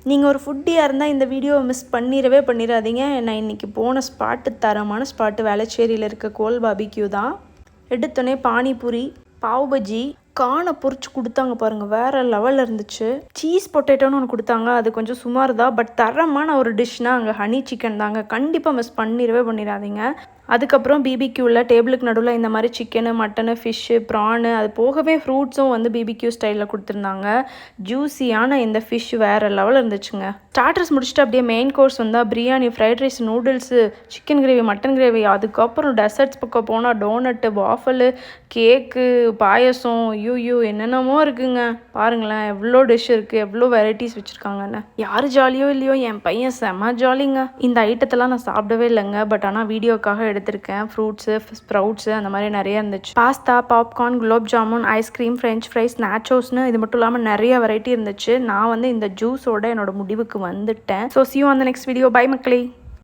நீங்கள் ஒரு ஃபுட்டியாக இருந்தால் இந்த வீடியோவை மிஸ் பண்ணிடாதீங்க. நான் இன்றைக்கி போன ஸ்பாட்டு தரமான ஸ்பாட்டு வேளச்சேரியில் இருக்க கோல் பாபிக்யூ தான். எடுத்தோடனே பானிபூரி, பாவ் பஜ்ஜி, கானை பொரிச்சு கொடுத்தாங்க பாருங்கள், வேறு லெவலில் இருந்துச்சு. சீஸ் பொட்டேட்டோன்னு ஒன்று கொடுத்தாங்க, அது கொஞ்சம் சுமார் தான். பட் தரமான ஒரு டிஷ்னால் அங்கே ஹனி சிக்கன் தாங்க. கண்டிப்பாக மிஸ் பண்ணிடாதீங்க. அதுக்கப்புறம் பிபிக்யூவில் டேபிளுக்கு நடுவில் இந்த மாதிரி சிக்கனு, மட்டனு, ஃபிஷ்ஷு, ப்ரானு, அது போகவே ஃப்ரூட்ஸும் வந்து பிபிக்யூ ஸ்டைலில் கொடுத்துருந்தாங்க. ஜூஸியான இந்த ஃபிஷ் வேறு லெவலில் இருந்துச்சுங்க. ஸ்டார்டர்ஸ் முடிச்சுட்டு அப்படியே மெயின் கோர்ஸ் வந்தால் biryani, fried rice, noodles, chicken gravy, mutton gravy. அதுக்கப்புறம் டெசர்ட்ஸ் பக்கம் போனால் டோனட்டு, வாஃபலு, கேக்கு, பாயசம், ஐயோ என்னென்னமோ இருக்குங்க. பாருங்களேன் எவ்வளோ டிஷ் இருக்குது, எவ்வளோ வெரைட்டிஸ் வச்சுருக்காங்கன்னு. யார் ஜாலியோ இல்லையோ, என் பையன் செம்ம ஜாலிங்க. இந்த ஐட்டத்தெல்லாம் நான் சாப்பிடவே இல்லைங்க. பட் ஆனால் வீடியோக்காக எடுத்திருக்கேன். ஃப்ரூட்ஸு, ஸ்ப்ரவுட்ஸு அந்த மாதிரி நிறைய இருந்துச்சு. Pasta, popcorn, gulab jamun, ice cream, French fries, நேச்சோஸ்னு இது மட்டும் இல்லாமல் நிறைய வெரைட்டி இருந்துச்சு. நான் வந்து இந்த ஜூஸோட என்னோட முடிவுக்கு வந்துட்டேன். So see you on the next video. Bye மக்களே.